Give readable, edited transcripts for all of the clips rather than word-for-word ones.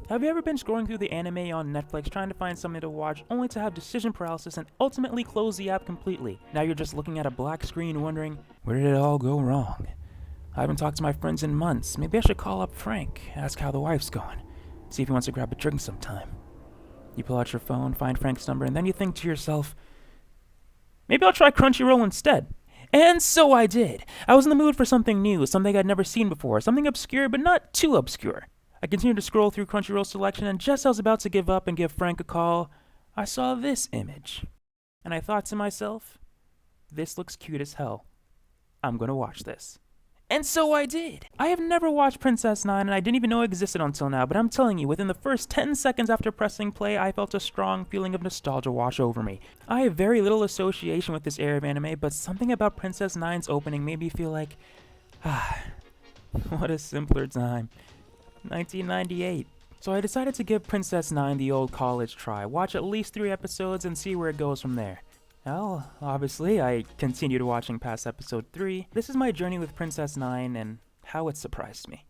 Have you ever been scrolling through the anime on Netflix trying to find something to watch only to have decision paralysis and ultimately close the app completely? Now you're just looking at a black screen wondering, where did it all go wrong? I haven't talked to my friends in months. Maybe I should call up Frank, ask how the wife's going, see if he wants to grab a drink sometime. You pull out your phone, find Frank's number, and then you think to yourself, maybe I'll try Crunchyroll instead. And so I did. I was in the mood for something new, something I'd never seen before, something obscure but not too obscure. I continued to scroll through Crunchyroll's selection, and just as I was about to give up and give Frank a call, I saw this image. And I thought to myself, this looks cute as hell. I'm gonna watch this. And so I did. I have never watched Princess 9, and I didn't even know it existed until now, but I'm telling you, within the first 10 seconds after pressing play, I felt a strong feeling of nostalgia wash over me. I have very little association with this era of anime, but something about Princess 9's opening made me feel like, what a simpler time. 1998. So I decided to give Princess 9 the old college try, watch at least 3 episodes and see where it goes from there. Well, obviously, I continued watching past episode 3. This is my journey with Princess 9 and how it surprised me.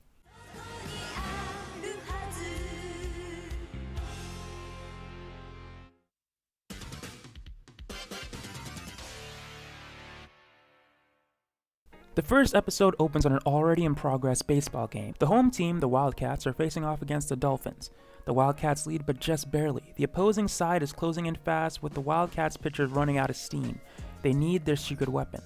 The first episode opens on an already in progress baseball game. The home team, the Wildcats, are facing off against the Dolphins. The Wildcats lead, but just barely. The opposing side is closing in fast, with the Wildcats pitchers running out of steam. They need their secret weapon.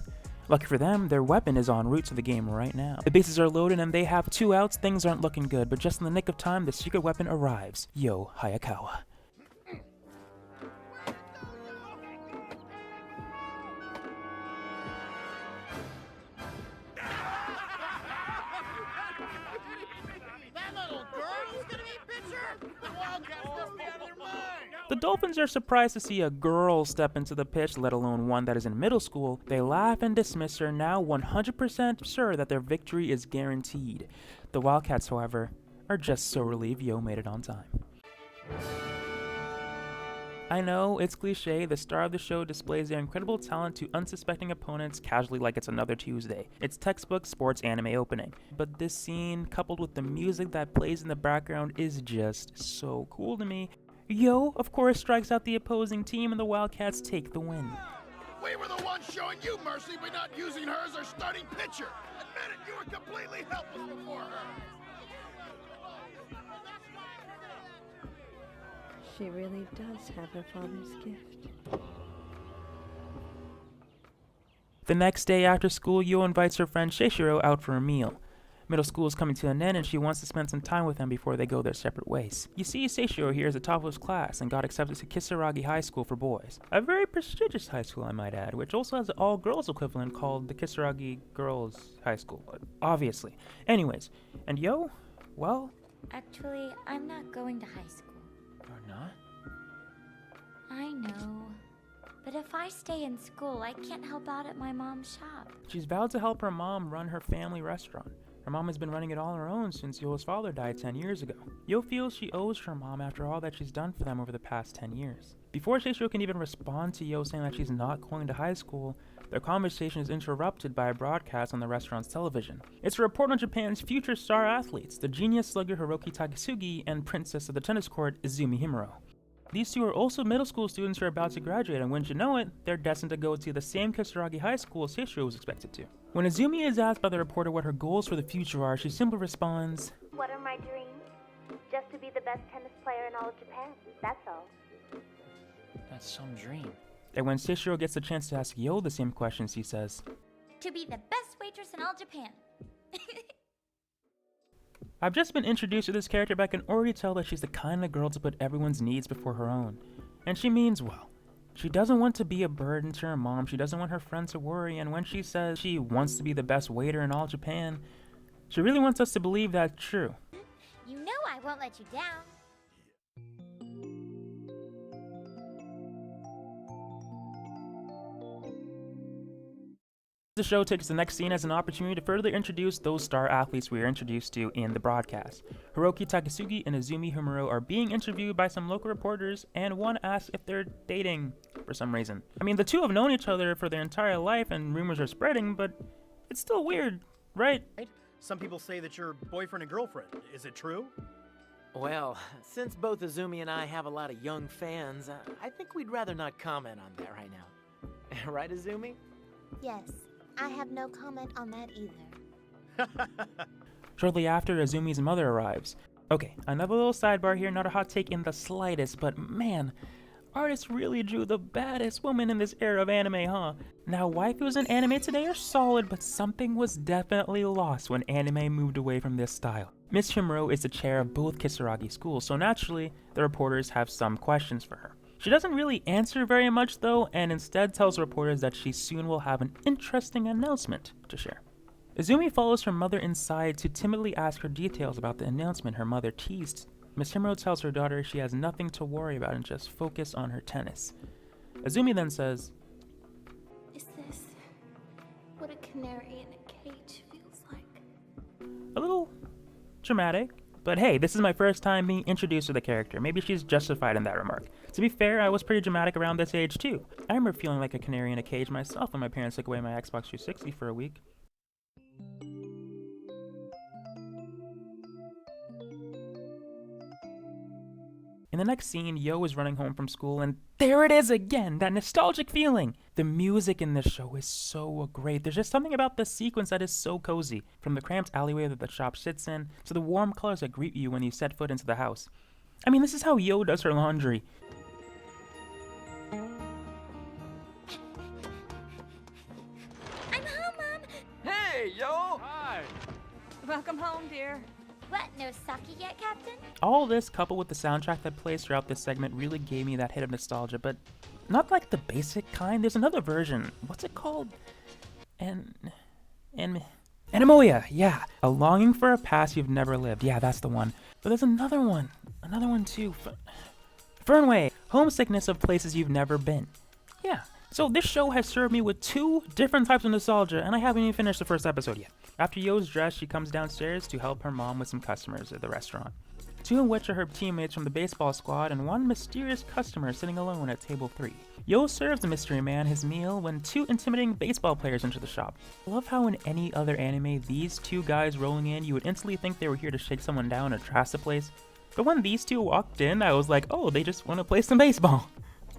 Lucky for them, their weapon is en route to the game right now. The bases are loaded and they have 2 outs. Things aren't looking good, but just in the nick of time, the secret weapon arrives. Ryo Hayakawa. The Dolphins are surprised to see a girl step into the pitch, let alone one that is in middle school. They laugh and dismiss her, now 100% sure that their victory is guaranteed. The Wildcats, however, are just so relieved Ryo made it on time. I know, it's cliche, the star of the show displays their incredible talent to unsuspecting opponents casually like it's another Tuesday. It's textbook sports anime opening. But this scene, coupled with the music that plays in the background, is just so cool to me. Ryo, of course, strikes out the opposing team and the Wildcats take the win. We were the ones showing you mercy by not using her as our starting pitcher. Admit it, you were completely helpless before her. She really does have her father's gift. The next day after school, Ryo invites her friend Shishiro out for a meal. Middle school is coming to an end and she wants to spend some time with them before they go their separate ways. You see, Seishiro here is the top of his class and got accepted to Kisaragi High School for boys. A very prestigious high school, I might add, which also has an all-girls equivalent called the Kisaragi Girls High School, obviously. Anyways, and Ryo, well... Actually, I'm not going to high school. You're not? I know. But if I stay in school, I can't help out at my mom's shop. She's vowed to help her mom run her family restaurant. Her mom has been running it all on her own since Ryo's father died 10 years ago. Ryo feels she owes her mom after all that she's done for them over the past 10 years. Before Seishiro can even respond to Ryo saying that she's not going to high school, their conversation is interrupted by a broadcast on the restaurant's television. It's a report on Japan's future star athletes, the genius slugger Hiroki Takasugi and princess of the tennis court Izumi Himuro. These two are also middle school students who are about to graduate, and wouldn't you know it, they're destined to go to the same Kisaragi High School Seishiro was expected to. When Izumi is asked by the reporter what her goals for the future are, she simply responds, "What are my dreams? Just to be the best tennis player in all of Japan, that's all." That's some dream. And when Seishiro gets the chance to ask Ryo the same questions, he says, To be the best waitress in all Japan. I've just been introduced to this character, but I can already tell that she's the kind of girl to put everyone's needs before her own. And she means well. She doesn't want to be a burden to her mom, she doesn't want her friends to worry, and when she says she wants to be the best waiter in all Japan, she really wants us to believe that's true. You know I won't let you down. The show takes the next scene as an opportunity to further introduce those star athletes we are introduced to in the broadcast. Hiroki Takasugi and Izumi Himuro are being interviewed by some local reporters, and one asks if they're dating for some reason. I mean, the two have known each other for their entire life and rumors are spreading, but it's still weird, right? Some people say that you're boyfriend and girlfriend. Is it true? Well, since both Izumi and I have a lot of young fans, I think we'd rather not comment on that right now. Right, Izumi? Yes, I have no comment on that either. Shortly after, Izumi's mother arrives. Okay, another little sidebar here, not a hot take in the slightest, but man, artists really drew the baddest woman in this era of anime, huh? Now, waifus in anime today are solid, but something was definitely lost when anime moved away from this style. Miss Himuro is the chair of both Kisaragi schools, so naturally, the reporters have some questions for her. She doesn't really answer very much though, and instead tells reporters that she soon will have an interesting announcement to share. Izumi follows her mother inside to timidly ask her details about the announcement her mother teased. Miss Himuro tells her daughter she has nothing to worry about and just focus on her tennis. Izumi then says, Is this what a canary in a cage feels like? a little dramatic, but hey, this is my first time being introduced to the character. Maybe she's justified in that remark. To be fair, I was pretty dramatic around this age too. I remember feeling like a canary in a cage myself when my parents took away my Xbox 360 for a week. In the next scene, Yo is running home from school, and there it is again, that nostalgic feeling! The music in this show is so great. There's just something about the sequence that is so cozy, from the cramped alleyway that the shop sits in, to the warm colors that greet you when you set foot into the house. I mean, this is how Yo does her laundry. I'm home, Mom! Hey, yo! Hi! Welcome home, dear. What, no sake yet, Captain? All this, coupled with the soundtrack that plays throughout this segment, really gave me that hit of nostalgia, but not like the basic kind. There's another version. What's it called? Anemoia, yeah. A longing for a past you've never lived. Yeah, that's the one. But there's another one too. Fernway, homesickness of places you've never been. Yeah. So this show has served me with 2 different types of nostalgia, and I haven't even finished the first episode yet. After Yo's dressed, she comes downstairs to help her mom with some customers at the restaurant. 2 of which are her teammates from the baseball squad, and 1 mysterious customer sitting alone at table 3. Yo serves the mystery man his meal when 2 intimidating baseball players enter the shop. I love how in any other anime, these 2 guys rolling in, you would instantly think they were here to shake someone down or trash the place. But when these 2 walked in, I was like, oh, they just want to play some baseball.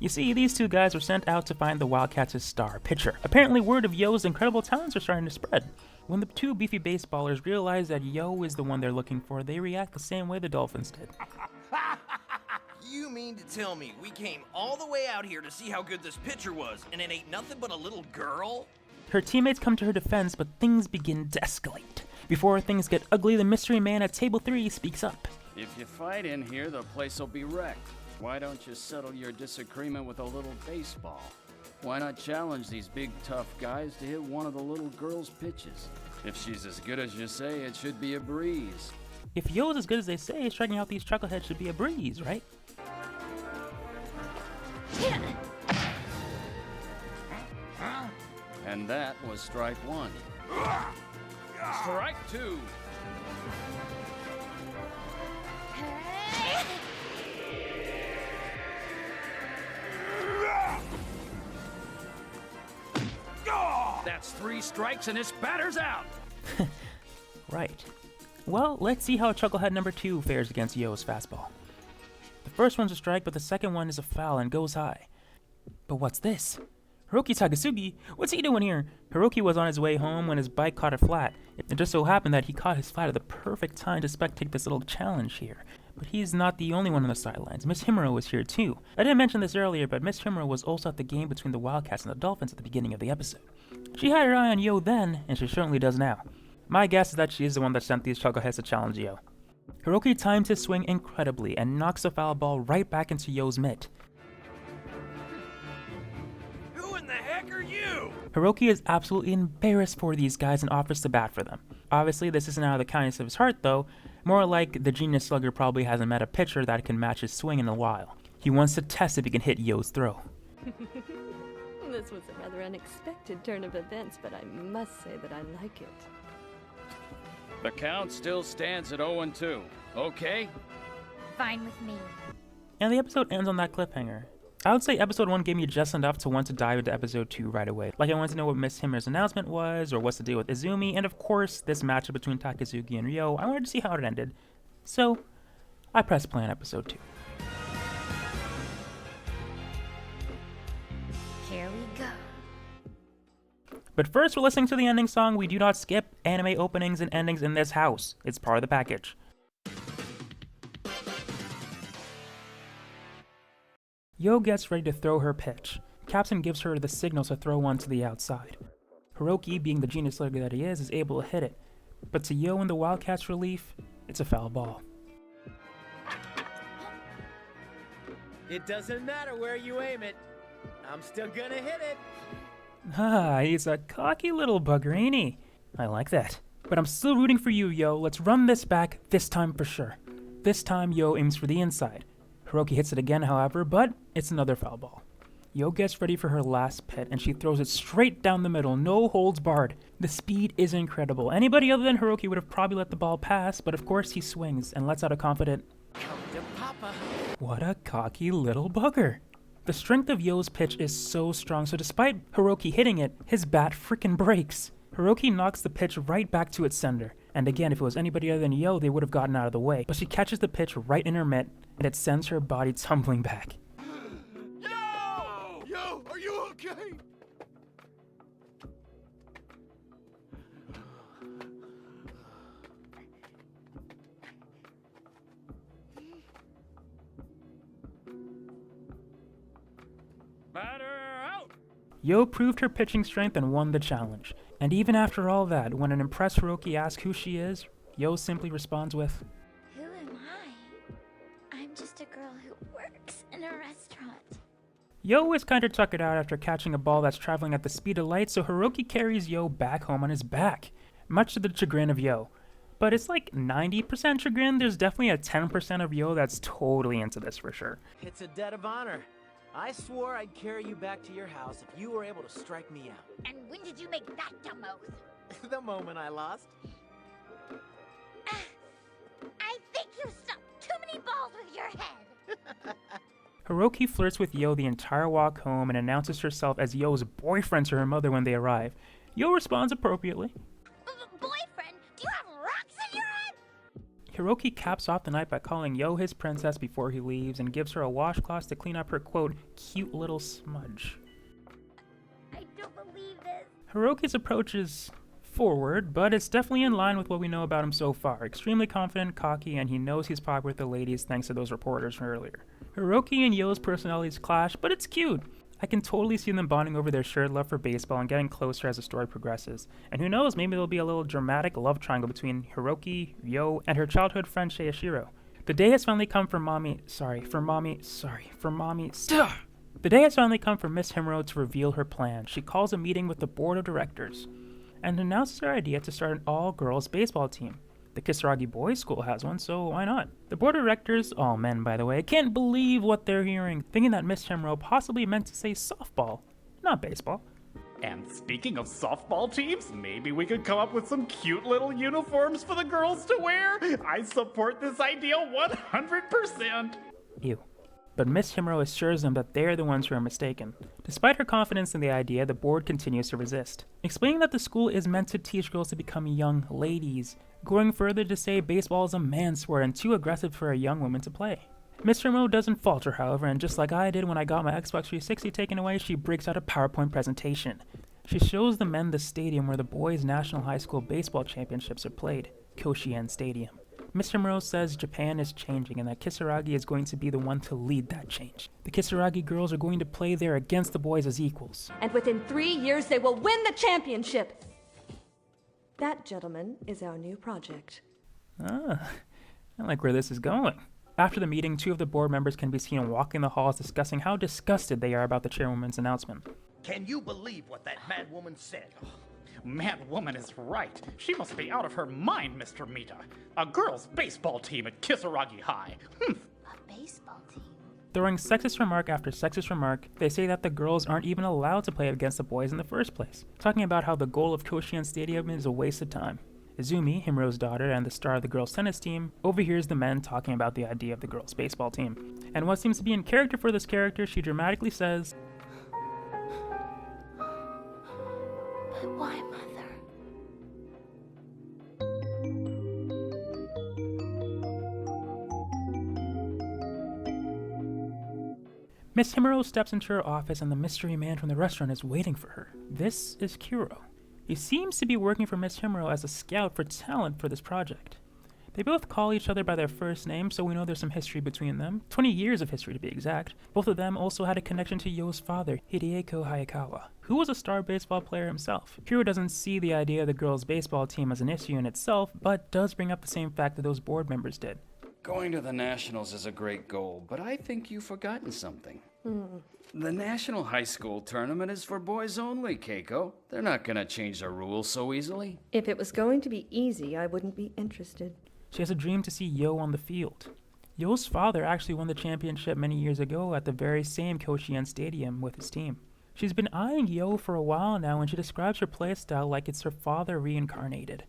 You see, these 2 guys were sent out to find the Wildcats' star pitcher. Apparently, word of Yo's incredible talents are starting to spread. When the 2 beefy baseballers realize that Yo is the one they're looking for, they react the same way the Dolphins did. You mean to tell me we came all the way out here to see how good this pitcher was, and it ain't nothing but a little girl? Her teammates come to her defense, but things begin to escalate. Before things get ugly, the mystery man at table 3 speaks up. If you fight in here, the place will be wrecked. Why don't you settle your disagreement with a little baseball? Why not challenge these big tough guys to hit one of the little girl's pitches? If she's as good as you say, it should be a breeze. If Yo's as good as they say, striking out these chuckleheads should be a breeze, right? And that was strike 1. Strike 2. That's 3 strikes and his batter's out. Right. Well, let's see how Chucklehead number 2 fares against Yo's fastball. The first one's a strike, but the second one is a foul and goes high. But what's this? Hiroki Takasugi? What's he doing here? Hiroki was on his way home when his bike caught a flat. It just so happened that he caught his flat at the perfect time to spectate this little challenge here. But he's not the only one on the sidelines. Miss Himuro was here too. I didn't mention this earlier, but Miss Himuro was also at the game between the Wildcats and the Dolphins at the beginning of the episode. She had her eye on Yo then, and she certainly does now. My guess is that she is the one that sent these chuckleheads to challenge Yo. Hiroki times his swing incredibly and knocks the foul ball right back into Yo's mitt. Who in the heck are you? Hiroki is absolutely embarrassed for these guys and offers to bat for them. Obviously, this isn't out of the kindness of his heart though, more like the genius slugger probably hasn't met a pitcher that can match his swing in a while. He wants to test if he can hit Yo's throw. This was a rather unexpected turn of events, but I must say that I like it. The count still stands at 0-2. Okay? Fine with me. And the episode ends on that cliffhanger. I would say episode 1 gave me just enough to want to dive into episode 2 right away. Like I wanted to know what Miss Himuro's announcement was, or what's the deal with Izumi, and of course, this matchup between Takasugi and Ryo. I wanted to see how it ended. So, I press play on episode 2. Here we go. But first, we're listening to the ending song. We do not skip anime openings and endings in this house. It's part of the package. Yo gets ready to throw her pitch. Captain gives her the signal to throw one to the outside. Hiroki, being the genius slugger that he is able to hit it. But to Yo and the Wildcats' relief, it's a foul ball. It doesn't matter where you aim it. I'm still gonna hit it. Ah, he's a cocky little bugger, ain't he? I like that. But I'm still rooting for you, Yo. Let's run this back, this time for sure. This time, Yo aims for the inside. Hiroki hits it again, however, but it's another foul ball. Yo gets ready for her last pit, and she throws it straight down the middle, no holds barred. The speed is incredible. Anybody other than Hiroki would have probably let the ball pass, but of course he swings and lets out a confident, Come to Papa. "What a cocky little bugger." The strength of Yo's pitch is so strong, so despite Hiroki hitting it, his bat frickin' breaks. Hiroki knocks the pitch right back to its sender. And again, if it was anybody other than Yo, they would have gotten out of the way. But she catches the pitch right in her mitt, and it sends her body tumbling back. Yo, are you okay? Batter out! Yo proved her pitching strength and won the challenge. And even after all that, when an impressed Hiroki asks who she is, Yo simply responds with, Who am I? I'm just a girl who works in a restaurant. Yo is kinda tuckered out after catching a ball that's traveling at the speed of light, so Hiroki carries Yo back home on his back, much to the chagrin of Yo. But it's like 90% chagrin. There's definitely a 10% of Yo that's totally into this for sure. It's a debt of honor. I swore I'd carry you back to your house if you were able to strike me out. And when did you make that dumb oath? The moment I lost. I think you stuck too many balls with your head. Hiroki flirts with Yo the entire walk home and announces herself as Yo's boyfriend to her mother when they arrive. Yo responds appropriately. Boyfriend, do you have rocks in your head? Hiroki caps off the night by calling Yo his princess before he leaves and gives her a washcloth to clean up her, quote, cute little smudge. I don't believe this. Hiroki's approach is forward, but it's definitely in line with what we know about him so far. Extremely confident, cocky, and he knows he's popular with the ladies thanks to those reporters from earlier. Hiroki and Yo's personalities clash, but it's cute. I can totally see them bonding over their shared love for baseball and getting closer as the story progresses. And who knows, maybe there'll be a little dramatic love triangle between Hiroki, Ryo, and her childhood friend Shiro. The day has finally come for The day has finally come for Miss Himuro to reveal her plan. She calls a meeting with the board of directors and announces her idea to start an all-girls baseball team. The Kisaragi Boys School has one, so why not? The board of directors, all men by the way, can't believe what they're hearing, thinking that Miss Himuro possibly meant to say softball, not baseball. And speaking of softball teams, maybe we could come up with some cute little uniforms for the girls to wear? I support this idea 100%! Ew. But Miss Himuro assures them that they're the ones who are mistaken. Despite her confidence in the idea, the board continues to resist, explaining that the school is meant to teach girls to become young ladies, going further to say baseball is a man's sport and too aggressive for a young woman to play. Miss Himuro doesn't falter, however, and just like I did when I got my Xbox 360 taken away, she breaks out a PowerPoint presentation. She shows the men the stadium where the boys' National High School Baseball Championships are played, Koshien Stadium. Miss Himuro says Japan is changing and that Kisaragi is going to be the one to lead that change. The Kisaragi girls are going to play there against the boys as equals. And within 3 years, they will win the championship. That, gentlemen, is our new project. Ah, I like where this is going. After the meeting, 2 of the board members can be seen walking the halls discussing how disgusted they are about the chairwoman's announcement. Can you believe what that mad woman said? Mad woman is right. She must be out of her mind, Mr. Mita. A girls' baseball team at Kisaragi High. A baseball team? Throwing sexist remark after sexist remark, they say that the girls aren't even allowed to play against the boys in the first place, talking about how the goal of Koshien Stadium is a waste of time. Izumi, Himuro's daughter and the star of the girls' tennis team, overhears the men talking about the idea of the girls' baseball team. And what seems to be in character for this character, she dramatically says, But why, Mother? Miss Himuro steps into her office and the mystery man from the restaurant is waiting for her. This is Kiro. He seems to be working for Miss Himuro as a scout for talent for this project. They both call each other by their first name, so we know there's some history between them. 20 years of history to be exact. Both of them also had a connection to Yo's father, Hiroki Hayakawa, who was a star baseball player himself. Kiro doesn't see the idea of the girls' baseball team as an issue in itself, but does bring up the same fact that those board members did. Going to the Nationals is a great goal, but I think you've forgotten something. The National High School Tournament is for boys only, Keiko. They're not gonna change the rules so easily. If it was going to be easy, I wouldn't be interested. She has a dream to see Yo on the field. Yo's father actually won the championship many years ago at the very same Koshien Stadium with his team. She's been eyeing Yo for a while now, and she describes her playstyle like it's her father reincarnated.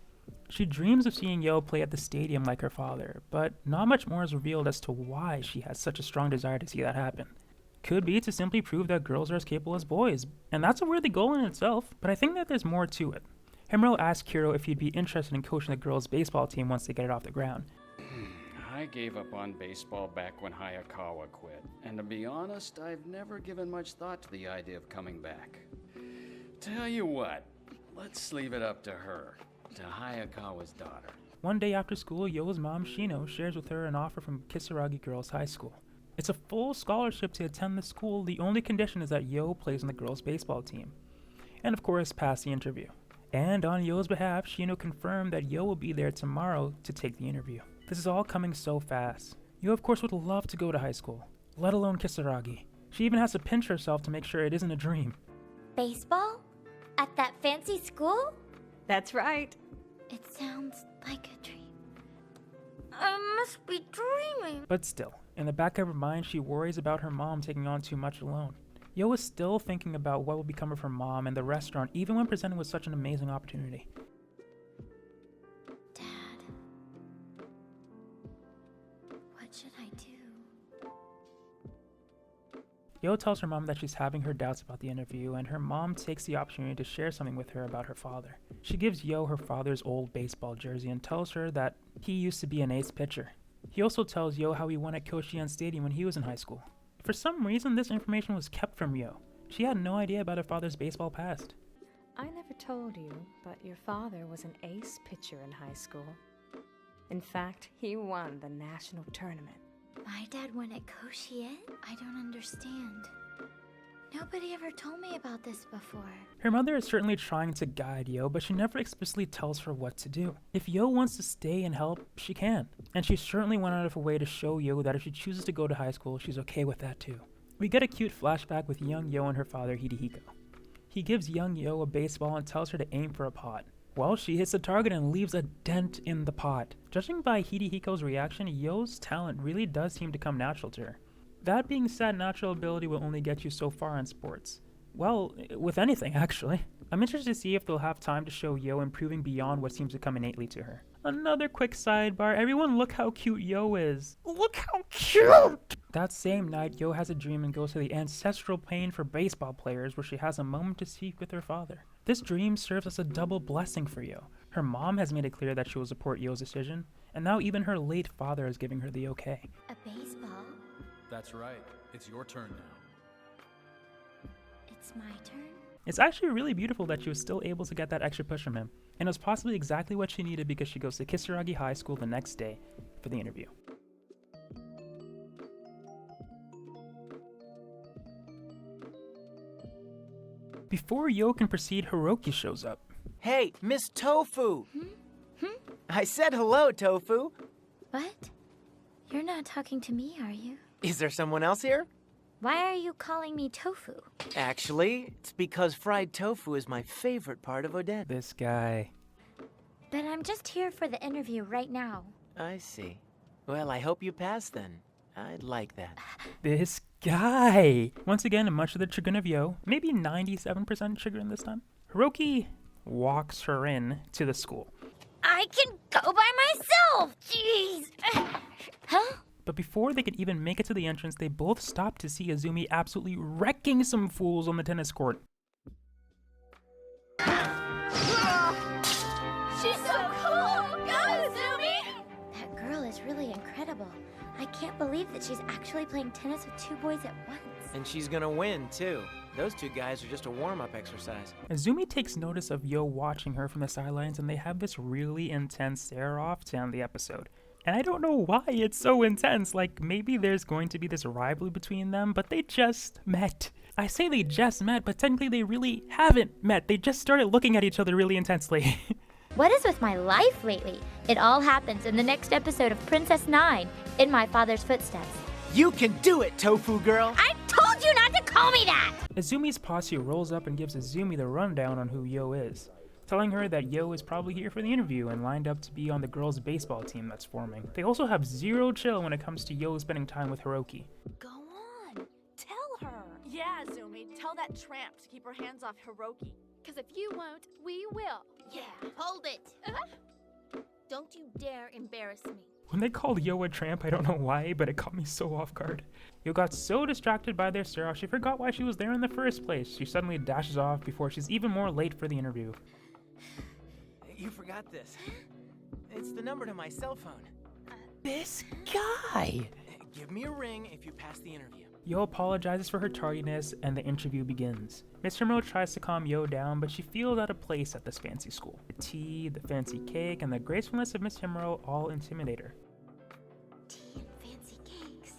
She dreams of seeing Yo play at the stadium like her father, but not much more is revealed as to why she has such a strong desire to see that happen. Could be to simply prove that girls are as capable as boys, and that's a worthy goal in itself, but I think that there's more to it. Himuro asks Kiro if he'd be interested in coaching the girls' baseball team once they get it off the ground. I gave up on baseball back when Hayakawa quit, and to be honest, I've never given much thought to the idea of coming back. Tell you what, let's leave it up to her, to Hayakawa's daughter. One day after school, Yo's mom, Shino, shares with her an offer from Kisaragi Girls High School. It's a full scholarship to attend the school. The only condition is that Yo plays on the girls' baseball team. And of course, pass the interview. And on Yo's behalf, Shino confirmed that Yo will be there tomorrow to take the interview. This is all coming so fast. Yo, of course, would love to go to high school, let alone Kisaragi. She even has to pinch herself to make sure it isn't a dream. Baseball? At that fancy school? That's right. It sounds like a dream. I must be dreaming. But still, in the back of her mind, she worries about her mom taking on too much alone. Yo is still thinking about what will become of her mom and the restaurant, even when presented with such an amazing opportunity. Dad, what should I do? Yo tells her mom that she's having her doubts about the interview, and her mom takes the opportunity to share something with her about her father. She gives Yo her father's old baseball jersey and tells her that he used to be an ace pitcher. He also tells Yo how he won at Koshien Stadium when he was in high school. For some reason, this information was kept from Yo. She had no idea about her father's baseball past. I never told you, but your father was an ace pitcher in high school. In fact, he won the national tournament. My dad won at Koshien? I don't understand. Nobody ever told me about this before. Her mother is certainly trying to guide Yo, but she never explicitly tells her what to do. If Yo wants to stay and help, she can. And she certainly went out of her way to show Yo that if she chooses to go to high school, she's okay with that too. We get a cute flashback with young Yo and her father, Hidehiko. He gives young Yo a baseball and tells her to aim for a pot. Well, she hits the target and leaves a dent in the pot. Judging by Hidehiko's reaction, Yo's talent really does seem to come natural to her. That being said, natural ability will only get you so far in sports. Well, with anything, actually. I'm interested to see if they'll have time to show Yo improving beyond what seems to come innately to her. Another quick sidebar, everyone look how cute Yo is. Look how cute! That same night, Yo has a dream and goes to the ancestral plane for baseball players where she has a moment to speak with her father. This dream serves as a double blessing for Yo. Her mom has made it clear that she will support Yo's decision, and now even her late father is giving her the okay. A baseball? That's right. It's your turn now. It's my turn? It's actually really beautiful that she was still able to get that extra push from him, and it was possibly exactly what she needed because she goes to Kisaragi High School the next day for the interview. Before Yo can proceed, Hiroki shows up. Hey, Miss Tofu! I said hello, Tofu! What? You're not talking to me, are you? Is there someone else here? Why are you calling me Tofu? Actually, it's because fried tofu is my favorite part of Oden. This guy. But I'm just here for the interview right now. I see. Well, I hope you pass then. I'd like that. This guy! Once again, much to the chagrin of Yo, maybe 97% chagrin this time, Hiroki walks her in to the school. I can go by myself! Jeez! Huh? But before they could even make it to the entrance, they both stop to see Izumi absolutely wrecking some fools on the tennis court. She's so cool! Go, Izumi! That girl is really incredible. I can't believe that she's actually playing tennis with two boys at once. And she's gonna win, too. Those two guys are just a warm-up exercise. Izumi takes notice of Yo watching her from the sidelines, and they have this really intense stare-off to end the episode. And I don't know why it's so intense, like maybe there's going to be this rivalry between them, but they just met. I say they just met, but technically they really haven't met. They just started looking at each other really intensely. What is with my life lately? It all happens in the next episode of Princess 9, In My Father's Footsteps. You can do it, Tofu Girl! I told you not to call me that! Izumi's posse rolls up and gives Izumi the rundown on who Yo is, telling her that Yo is probably here for the interview and lined up to be on the girls' baseball team that's forming. They also have zero chill when it comes to Yo spending time with Hiroki. Go on, tell her. Yeah, Izumi, tell that tramp to keep her hands off Hiroki. Because if you won't, we will. Yeah, hold it. Don't you dare embarrass me. When they called Yo a tramp, I don't know why, but it caught me so off guard. Yo got so distracted by their stare-off, she forgot why she was there in the first place. She suddenly dashes off before she's even more late for the interview. You forgot this. It's the number to my cell phone. This guy! Give me a ring if you pass the interview. Yo apologizes for her tardiness, and the interview begins. Miss Himuro tries to calm Yo down, but she feels out of place at this fancy school. The tea, the fancy cake, and the gracefulness of Miss Himuro all intimidate her. Tea and fancy cakes.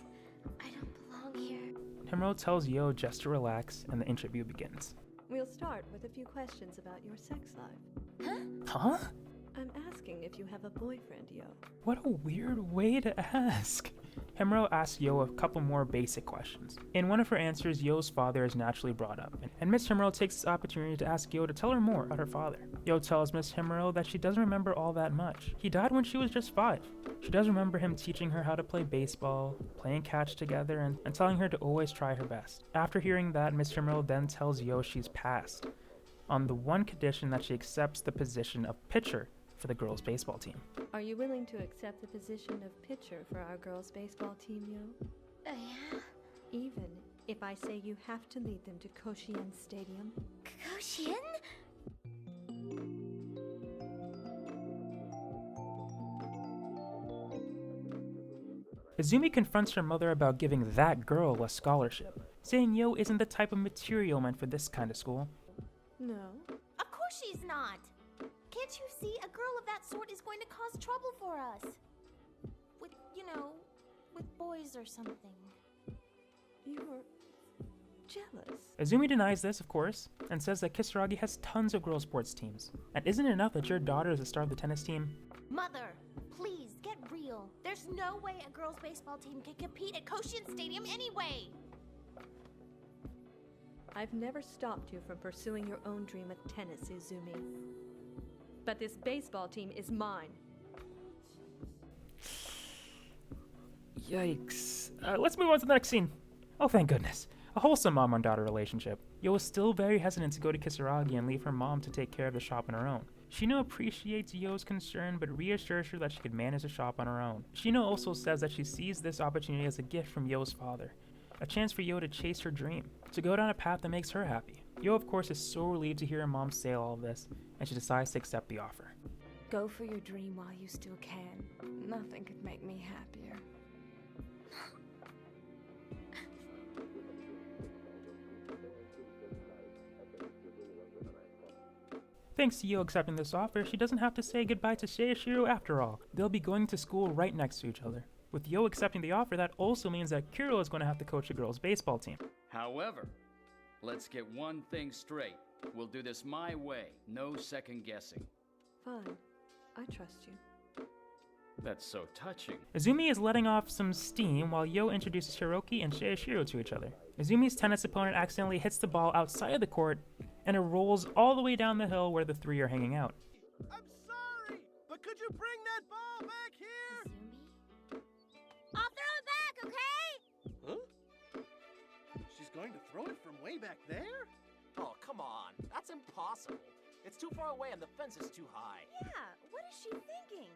I don't belong here. Himuro tells Yo just to relax, and the interview begins. We'll start with a few questions about your sex life. Huh? I'm asking if you have a boyfriend, Yo. What a weird way to ask. Himuro asks Yo a couple more basic questions. In one of her answers, Yo's father is naturally brought up, and Miss Himuro takes this opportunity to ask Yo to tell her more about her father. Yo tells Miss Himuro that she doesn't remember all that much. He died when she was just 5. She does remember him teaching her how to play baseball, playing catch together, and telling her to always try her best. After hearing that, Miss Himuro then tells Yo she's passed, on the one condition that she accepts the position of pitcher for the girls' baseball team. Are you willing to accept the position of pitcher for our girls' baseball team, Yo? Yeah. Even if I say you have to lead them to Koshien Stadium? Koshien? Izumi confronts her mother about giving that girl a scholarship, saying Yo isn't the type of material meant for this kind of school. No. Of course she's not. Can't you see a girl of that sort is going to cause trouble for us? With, with boys or something. You're jealous. Izumi denies this, of course, and says that Kisaragi has tons of girls' sports teams. And isn't it enough that your daughter is the star of the tennis team? Mother, please get real. There's no way a girls' baseball team can compete at Koshien Stadium anyway. I've never stopped you from pursuing your own dream of tennis, Izumi. But this baseball team is mine. Yikes. Let's move on to the next scene. Oh, thank goodness. A wholesome mom and daughter relationship. Yo is still very hesitant to go to Kisaragi and leave her mom to take care of the shop on her own. Shino appreciates Yo's concern, but reassures her that she can manage the shop on her own. Shino also says that she sees this opportunity as a gift from Yo's father. A chance for Yo to chase her dream, to go down a path that makes her happy. Yo, of course, is so relieved to hear her mom say all of this, and she decides to accept the offer. Go for your dream while you still can. Nothing could make me happier. Thanks to Yo accepting this offer, she doesn't have to say goodbye to Seishiro after all. They'll be going to school right next to each other. With Yo accepting the offer, that also means that Kiro is going to have to coach the girls' baseball team. However, let's get one thing straight. We'll do this my way, no second guessing. Fine. I trust you. That's so touching. Izumi is letting off some steam while Yo introduces Hiroki and Seishiro to each other. Izumi's tennis opponent accidentally hits the ball outside of the court, and it rolls all the way down the hill where the three are hanging out. I'm sorry, but could you bring that ball back here? I'll throw it back, okay? Huh? She's going to throw it from way back there? Oh, come on. That's impossible. It's too far away and the fence is too high. Yeah, what is she thinking?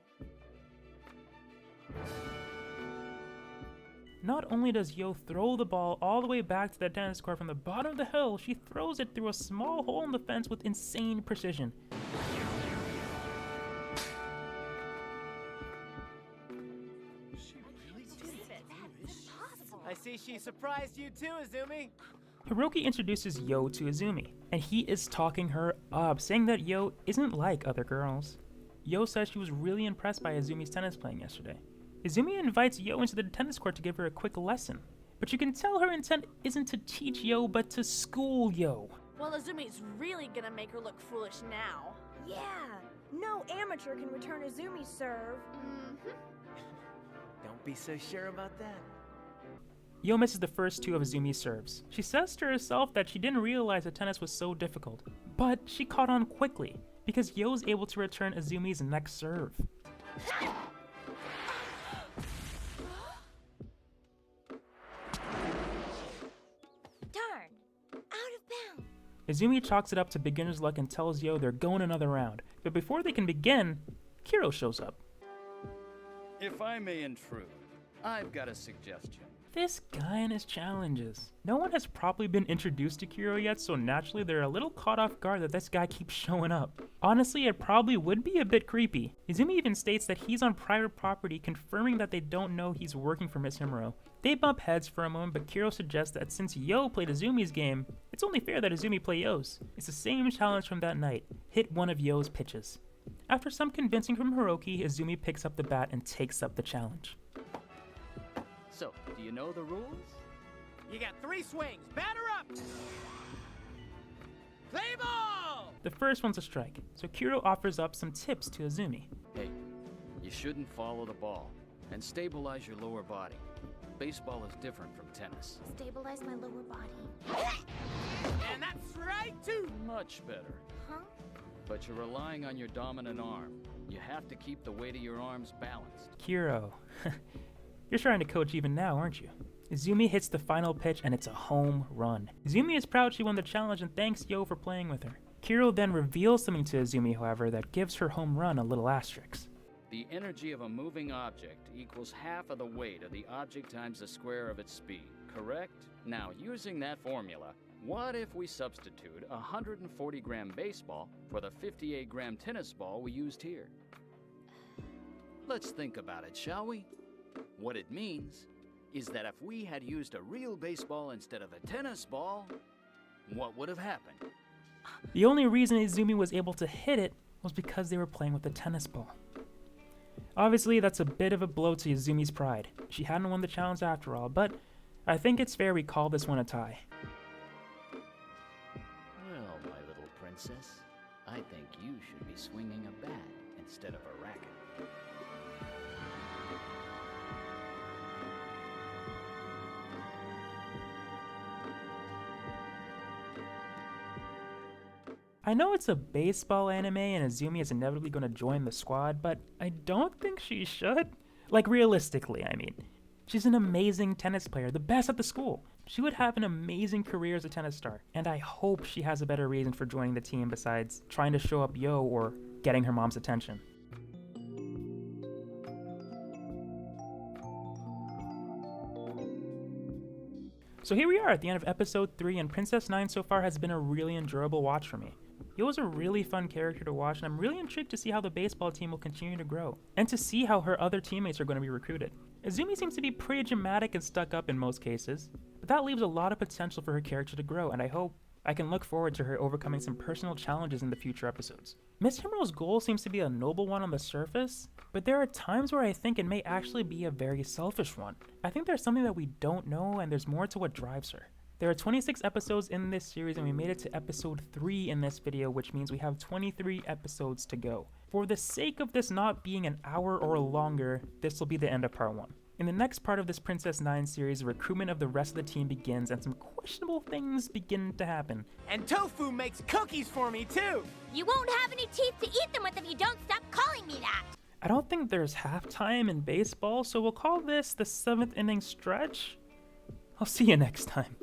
Not only does Yo throw the ball all the way back to the tennis court from the bottom of the hill, she throws it through a small hole in the fence with insane precision. I see she surprised you too, Izumi. Hiroki introduces Yo to Izumi, and he is talking her up, saying that Yo isn't like other girls. Yo says she was really impressed by Izumi's tennis playing yesterday. Izumi invites Yo into the tennis court to give her a quick lesson, but you can tell her intent isn't to teach Yo, but to school Yo. Well, Izumi's really gonna make her look foolish now. Yeah, no amateur can return Izumi's serve. Don't be so sure about that. Yo misses the first two of Izumi's serves. She says to herself that she didn't realize that tennis was so difficult, but she caught on quickly, because Yo's able to return Izumi's next serve. Darn! Out of bounds! Izumi chalks it up to beginner's luck and tells Yo they're going another round, but before they can begin, Kiro shows up. If I may intrude, I've got a suggestion. This guy and his challenges. No one has properly been introduced to Kiro yet, so naturally they're a little caught off guard that this guy keeps showing up. Honestly, it probably would be a bit creepy. Izumi even states that he's on private property, confirming that they don't know he's working for Miss Himuro. They bump heads for a moment, but Kiro suggests that since Yo played Izumi's game, it's only fair that Izumi play Yo's. It's the same challenge from that night. Hit one of Yo's pitches. After some convincing from Hiroki, Izumi picks up the bat and takes up the challenge. So, do you know the rules? You got 3 swings. Batter up! Play ball! The first one's a strike, so Kiro offers up some tips to Izumi. Hey, you shouldn't follow the ball, and stabilize your lower body. Baseball is different from tennis. Stabilize my lower body. And that's right, too! Much better. Huh? But you're relying on your dominant arm. You have to keep the weight of your arms balanced. Kiro. You're trying to coach even now, aren't you? Izumi hits the final pitch and it's a home run. Izumi is proud she won the challenge and thanks Yo for playing with her. Kiro then reveals something to Izumi, however, that gives her home run a little asterisk. The energy of a moving object equals half of the weight of the object times the square of its speed, correct? Now, using that formula, what if we substitute a 140-gram baseball for the 58-gram tennis ball we used here? Let's think about it, shall we? What it means is that if we had used a real baseball instead of a tennis ball, what would have happened? The only reason Izumi was able to hit it was because they were playing with a tennis ball. Obviously, that's a bit of a blow to Izumi's pride. She hadn't won the challenge after all, but I think it's fair we call this one a tie. Well, my little princess, I think you should be swinging a bat instead of a racket. I know it's a baseball anime and Izumi is inevitably going to join the squad, but I don't think she should. Like, realistically, I mean. She's an amazing tennis player, the best at the school. She would have an amazing career as a tennis star, and I hope she has a better reason for joining the team besides trying to show up Yo or getting her mom's attention. So here we are at the end of episode 3, and Princess 9 so far has been a really enjoyable watch for me. Yo is a really fun character to watch, and I'm really intrigued to see how the baseball team will continue to grow, and to see how her other teammates are going to be recruited. Izumi seems to be pretty dramatic and stuck up in most cases, but that leaves a lot of potential for her character to grow, and I hope I can look forward to her overcoming some personal challenges in the future episodes. Miss Himuro's goal seems to be a noble one on the surface, but there are times where I think it may actually be a very selfish one. I think there's something that we don't know, and there's more to what drives her. There are 26 episodes in this series, and we made it to episode 3 in this video, which means we have 23 episodes to go. For the sake of this not being an hour or longer, this will be the end of part 1. In the next part of this Princess 9 series, the recruitment of the rest of the team begins and some questionable things begin to happen. And Tofu makes cookies for me, too! You won't have any teeth to eat them with if you don't stop calling me that! I don't think there's halftime in baseball, so we'll call this the 7th inning stretch. I'll see you next time.